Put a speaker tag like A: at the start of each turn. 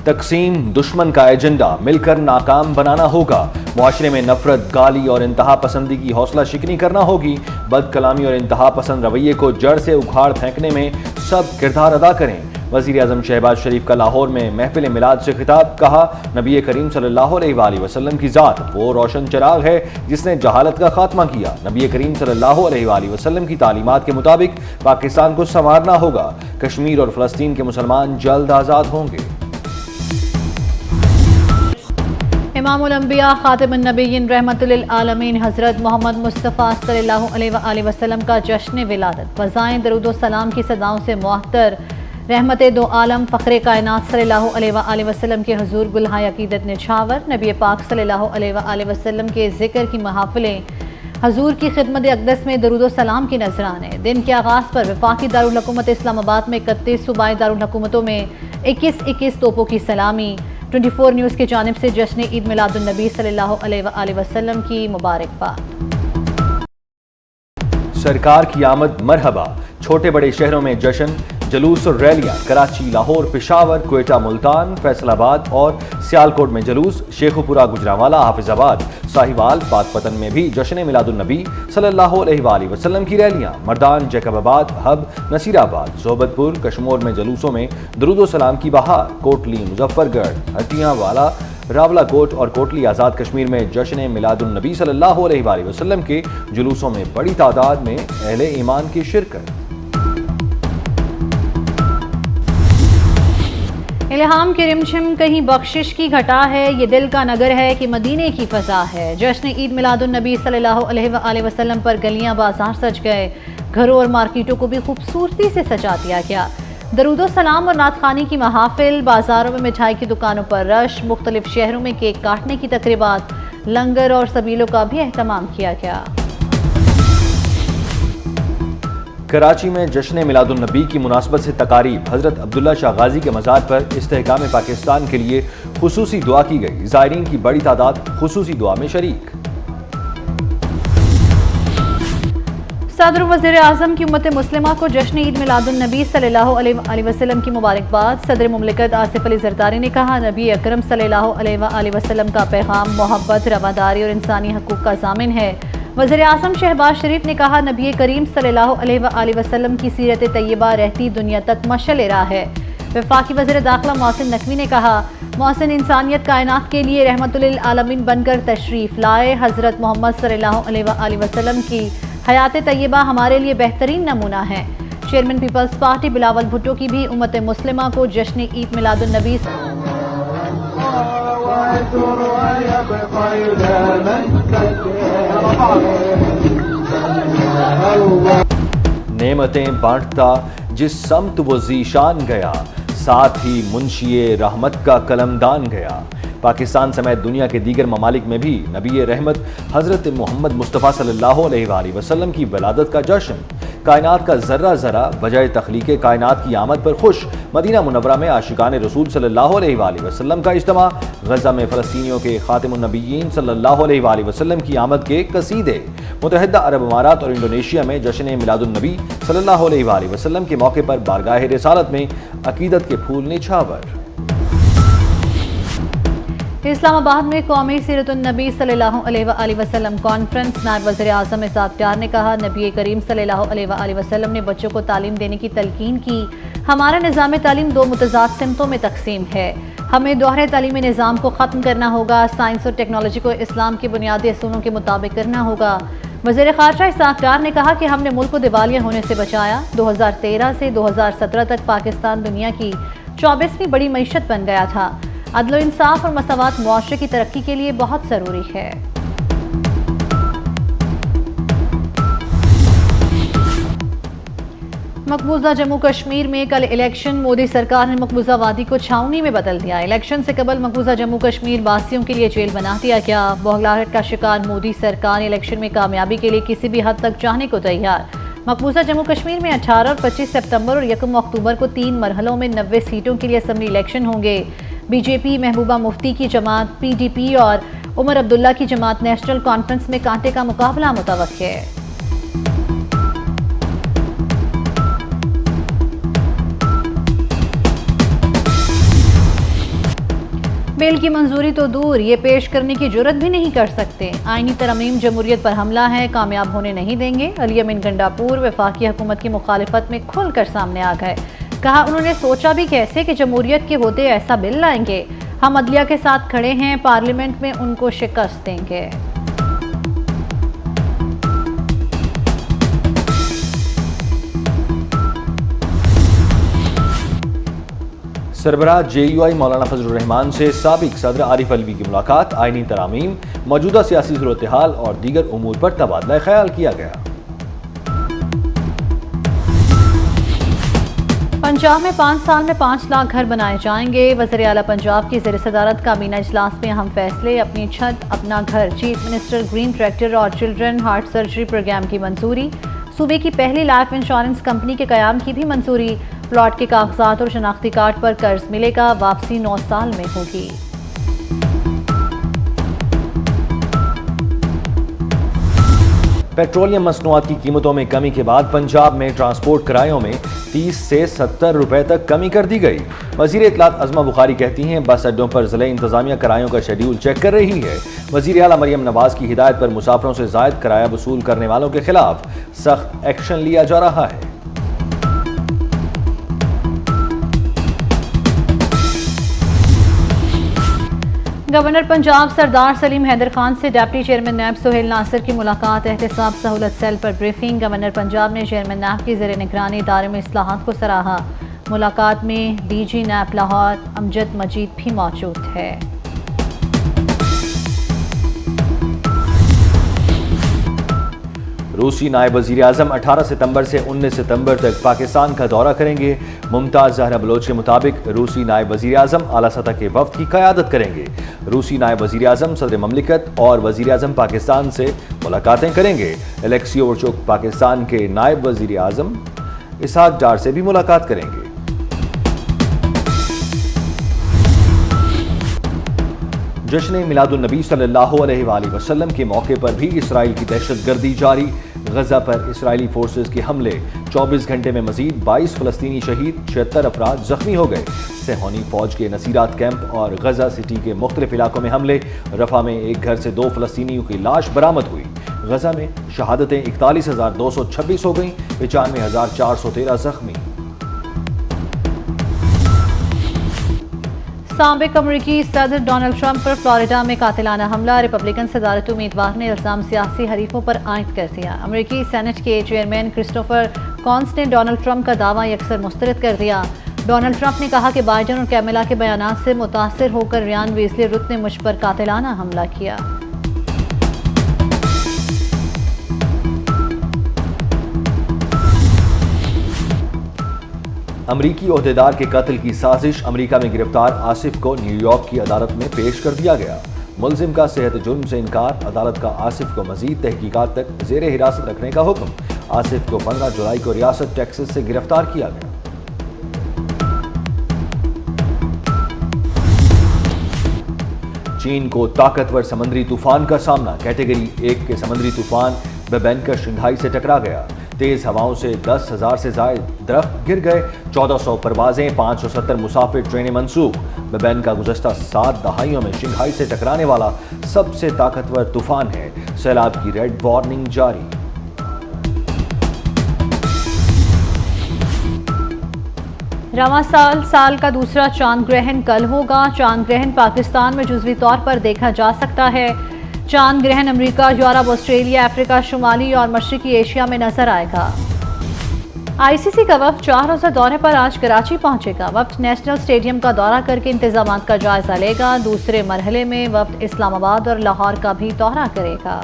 A: تقسیم دشمن کا ایجنڈا، مل کر ناکام بنانا ہوگا۔ معاشرے میں نفرت، گالی اور انتہا پسندی کی حوصلہ شکنی کرنا ہوگی۔ بد کلامی اور انتہا پسند رویے کو جڑ سے اکھاڑ پھینکنے میں سب کردار ادا کریں۔ وزیر اعظم شہباز شریف کا لاہور میں محفل میلاد سے خطاب، کہا نبی کریم صلی اللہ علیہ وآلہ وسلم کی ذات وہ روشن چراغ ہے جس نے جہالت کا خاتمہ کیا۔ نبی کریم صلی اللہ علیہ وآلہ وسلم کی تعلیمات کے مطابق پاکستان کو سنوارنا ہوگا۔ کشمیر اور فلسطین کے مسلمان جلد آزاد ہوں گے۔
B: امام الانبیاء خاتم النبیین رحمت للعالمین حضرت محمد مصطفیٰ صلی اللہ علیہ وآلہ وسلم کا جشن ولادت فضائیں درود و سلام کی صداؤں سے معطر، رحمت دو عالم فخر کائنات صلی اللہ علیہ وآلہ وسلم کے حضور گلہائے عقیدت نچھاور، نبی پاک صلی اللہ علیہ وآلہ وسلم کے ذکر کی محافلیں، حضور کی خدمت اقدس میں درود و سلام کی نذرانے۔ دن کے آغاز پر وفاقی دارالحکومت اسلام آباد میں 31 صوبائی دارالحکومتوں میں 21 توپوں کی سلامی۔ 24 نیوز کی جانب سے جشن عید میلاد النبی صلی اللہ علیہ وآلہ وسلم کی مبارکباد۔
A: سرکار کی آمد مرحبا، چھوٹے بڑے شہروں میں جشن، جلوس اور ریلیاں، کراچی، لاہور، پشاور، کوئٹہ، ملتان، فیصل آباد اور سیالکوٹ میں جلوس، شیخوپورہ، گجرانوالہ، حافظ آباد، ساہیوال، پاک پتن میں بھی جشن میلاد النبی صلی اللہ علیہ وآلہ وسلم کی ریلیاں، مردان، جیکب آباد، ہب، نصیر آباد، صحبت پور، کشمور میں جلوسوں میں درود و سلام کی بہار، کوٹلی، مظفر گڑھ، ہٹیاں والا، راولہ کوٹ اور کوٹلی آزاد کشمیر میں جشن میلاد النبی صلی اللہ علیہ وآلہ وسلم کے جلوسوں میں بڑی تعداد میں اہل ایمان کی شرکت۔
B: الہام کی رمجھم کہیں بخشش کی گھٹا ہے، یہ دل کا نگر ہے کہ مدینے کی فضا ہے۔ جشن عید میلاد النبی صلی اللہ علیہ وآلہ وسلم پر گلیاں بازار سج گئے، گھروں اور مارکیٹوں کو بھی خوبصورتی سے سجا دیا گیا۔ درود و سلام اور نعت خوانی کی محافل، بازاروں میں مٹھائی کی دکانوں پر رش، مختلف شہروں میں کیک کاٹنے کی تقریبات، لنگر اور سبیلوں کا بھی اہتمام کیا گیا۔
A: کراچی میں جشن میلاد النبی کی مناسبت سے تقاریب، حضرت عبداللہ شاہ غازی کے مزار پر استحکام پاکستان کے لیے خصوصی دعا کی گئی، زائرین کی بڑی تعداد خصوصی دعا میں شریک۔
B: صدر وزیر اعظم کی امت مسلمہ کو جشن عید میلاد النبی صلی اللہ علیہ وآلہ وسلم کی مبارکباد۔ صدر مملکت آصف علی زرداری نے کہا نبی اکرم صلی اللہ علیہ وآلہ وسلم کا پیغام محبت، رواداری اور انسانی حقوق کا ضامن ہے۔ وزیر اعظم شہباز شریف نے کہا نبی کریم صلی اللہ علیہ وآلہ وسلم کی سیرت طیبہ رہتی دنیا تک مشعل راہ ہے۔ وفاقی وزیر داخلہ محسن نقوی نے کہا محسن انسانیت کائنات کے لیے رحمت للعالمین بن کر تشریف لائے۔ حضرت محمد صلی اللہ علیہ وآلہ وسلم کی حیات طیبہ ہمارے لیے بہترین نمونہ ہے۔ چیئرمین پیپلز پارٹی بلاول بھٹو کی بھی امت مسلمہ کو جشن عید میلاد النبی
A: نعمتیں بانٹتا جس سمت وہ ذیشان گیا، ساتھ ہی منشی رحمت کا قلمدان گیا۔ پاکستان سمیت دنیا کے دیگر ممالک میں بھی نبی رحمت حضرت محمد مصطفیٰ صلی اللہ علیہ وآلہ وسلم کی ولادت کا جشن، کائنات کا ذرہ ذرہ بجائے تخلیق کائنات کی آمد پر خوش، مدینہ منورہ میں عاشقان رسول صلی اللہ علیہ وآلہ وسلم کا اجتماع، غزہ میں فلسطینیوں کے خاتم النبیین صلی اللہ علیہ وآلہ وسلم کی آمد کے قصیدے، متحدہ عرب امارات اور انڈونیشیا میں جشن میلاد النبی صلی اللہ علیہ وآلہ وسلم کے موقع پر بارگاہ رسالت میں عقیدت کے پھول نچھاور۔
B: اسلام آباد میں قومی سیرت النبی صلی اللہ علیہ وآلہ وسلم کانفرنس، نائب وزیر اعظم اسحاق ڈار نے کہا نبی کریم صلی اللہ علیہ وآلہ وسلم نے بچوں کو تعلیم دینے کی تلقین کی۔ ہمارا نظام تعلیم دو متضاد سمتوں میں تقسیم ہے، ہمیں دوہرے تعلیمی نظام کو ختم کرنا ہوگا، سائنس اور ٹیکنالوجی کو اسلام کے بنیادی اصولوں کے مطابق کرنا ہوگا۔ وزیر خارجہ اسحاق ڈار نے کہا کہ ہم نے ملک کو دیوالیہ ہونے سے بچایا۔ 2013 سے 2017 تک پاکستان دنیا کی 24ویں بڑی معیشت بن گیا تھا۔ عدل و انصاف اور مساوات معاشرے کی ترقی کے لیے بہت ضروری ہے۔ مقبوضہ جموں کشمیر میں کل الیکشن، مودی سرکار نے مقبوضہ وادی کو چھاؤنی میں بدل دیا۔ الیکشن سے قبل مقبوضہ جموں کشمیر واسیوں کے لیے جیل بنا دیا گیا۔ بوگلاہٹ کا شکار مودی سرکار الیکشن میں کامیابی کے لیے کسی بھی حد تک جانے کو تیار۔ مقبوضہ جموں کشمیر میں 18 اور 25 سپتمبر اور 1 اکتوبر کو 3 مرحلوں میں 90 سیٹوں کے لیے اسمبلی الیکشن ہوں گے۔ بی جے پی، محبوبہ مفتی کی جماعت پی ڈی پی اور عمر عبداللہ کی جماعت نیشنل کانفرنس میں کانٹے کا مقابلہ متوقع ہے۔ بل کی منظوری تو دور، یہ پیش کرنے کی جرت بھی نہیں کر سکتے۔ آئینی ترمیم جمہوریت پر حملہ ہے، کامیاب ہونے نہیں دیں گے۔ علی امین گنڈاپور وفاقی حکومت کی مخالفت میں کھل کر سامنے آ گئے۔ کہا انہوں نے سوچا بھی کیسے کہ جمہوریت کے ہوتے ایسا بل لائیں گے۔ ہم عدلیہ کے ساتھ کھڑے ہیں، پارلیمنٹ میں ان کو شکست دیں گے۔
A: سربراہ JUI مولانا فضل الرحمان سے سابق صدر عارف علوی کی ملاقات، آئینی ترامیم، موجودہ سیاسی صورتحال اور دیگر امور پر تبادلہ خیال کیا گیا۔
B: پنجاب میں 5 سال میں 5 لاکھ گھر بنائے جائیں گے۔ وزیر اعلیٰ پنجاب کی زیر صدارت کابینہ اجلاس میں اہم فیصلے، اپنی چھت اپنا گھر، چیف منسٹر گرین ٹریکٹر اور چلڈرن ہارٹ سرجری پروگرام کی منظوری، صوبے کی پہلی لائف انشورنس کمپنی کے قیام کی بھی منظوری، پلاٹ کے کاغذات اور شناختی کارڈ پر قرض ملے گا، واپسی 9 سال میں ہوگی۔
A: پیٹرولیم مصنوعات کی قیمتوں میں کمی کے بعد پنجاب میں ٹرانسپورٹ کرایوں میں 30 سے 70 روپے تک کمی کر دی گئی۔ وزیر اطلاعات عظمہ بخاری کہتی ہیں بس اڈوں پر ضلعی انتظامیہ کرایوں کا شیڈیول چیک کر رہی ہے۔ وزیر اعلیٰ مریم نواز کی ہدایت پر مسافروں سے زائد کرایہ وصول کرنے والوں کے خلاف سخت ایکشن لیا جا رہا ہے۔
B: گورنر پنجاب سردار سلیم حیدر خان سے ڈپٹی چیئرمین نیب سہیل ناصر کی ملاقات، احتساب سہولت سیل پر بریفنگ۔ گورنر پنجاب نے چیئرمین نیب کی زیر نگرانی ادارے میں اصلاحات کو سراہا۔ ملاقات میں DG نیب لاہور امجد مجید بھی موجود ہے۔
A: روسی نائب وزیر اعظم 18 ستمبر سے 19 ستمبر تک پاکستان کا دورہ کریں گے۔ ممتاز زہرا بلوچ کے مطابق روسی نائب وزیر اعظم اعلیٰ سطح کے وفد کی قیادت کریں گے۔ روسی نائب وزیر اعظم صدر مملکت اور وزیر اعظم پاکستان سے ملاقاتیں کریں گے۔ الیکسی اورچوک پاکستان کے نائب وزیر اعظم اسحاق ڈار سے بھی ملاقات کریں گے۔ جشن میلاد النبی صلی اللہ علیہ وآلہ وسلم کے موقع پر بھی اسرائیل کی دہشت گردی جاری۔ غزہ پر اسرائیلی فورسز کے حملے، 24 گھنٹے میں مزید 22 فلسطینی شہید، 76 افراد زخمی ہو گئے۔ صہیونی فوج کے نصیرات کیمپ اور غزہ سٹی کے مختلف علاقوں میں حملے، رفح میں ایک گھر سے 2 فلسطینیوں کی لاش برآمد ہوئی۔ غزہ میں شہادتیں 41,226 ہو گئیں، 95,413 زخمی۔
B: سابق امریکی صدر ڈونلڈ ٹرمپ پر فلوریڈا میں قاتلانہ حملہ، ریپبلکن صدارتی امیدوار نے الزام سیاسی حریفوں پر عائد کر دیا۔ امریکی سینٹ کے چیئرمین کرسٹوفر کونس نے ڈونلڈ ٹرمپ کا دعویٰ یکسر مسترد کر دیا۔ ڈونلڈ ٹرمپ نے کہا کہ بائیڈن اور کیملا کے بیانات سے متاثر ہو کر ریان ویزلی رت نے مجھ پر قاتلانہ حملہ کیا۔
A: امریکی عہدیدار کے قتل کی سازش، امریکہ میں گرفتار آصف کو نیو یارک کی عدالت میں پیش کر دیا گیا۔ ملزم کا صحت جرم سے انکار، عدالت کا آصف کو مزید تحقیقات تک زیر حراست رکھنے کا حکم۔ آصف کو 15 جولائی کو ریاست ٹیکساس سے گرفتار کیا گیا۔ چین کو طاقتور سمندری طوفان کا سامنا، کیٹیگری 1 کے سمندری طوفان ببین کا شنگھائی سے ٹکرا گیا۔ تیز ہواؤں سے 10,000 سے زائد درخت گر گئے، 1400 پروازیں، 570 مسافر ٹرینیں منسوخ۔ ببین کا گزشتہ 7 دہائیوں میں شنگھائی سے ٹکرانے والا سب سے طاقتور طوفان ہے۔ سیلاب کی ریڈ وارننگ جاری۔
B: رواں سال کا دوسرا چاند گرہن کل ہوگا۔ چاند گرہن پاکستان میں جزوی طور پر دیکھا جا سکتا ہے۔ چاند گرہن امریکہ، یورپ، آسٹریلیا، افریقہ شمالی اور مشرقی ایشیا میں نظر آئے گا۔ ICC کا وفد 4 روزہ دورے پر آج کراچی پہنچے گا۔ وفد نیشنل اسٹیڈیم کا دورہ کر کے انتظامات کا جائزہ لے گا۔ دوسرے مرحلے میں وفد اسلام آباد اور لاہور کا بھی دورہ کرے گا۔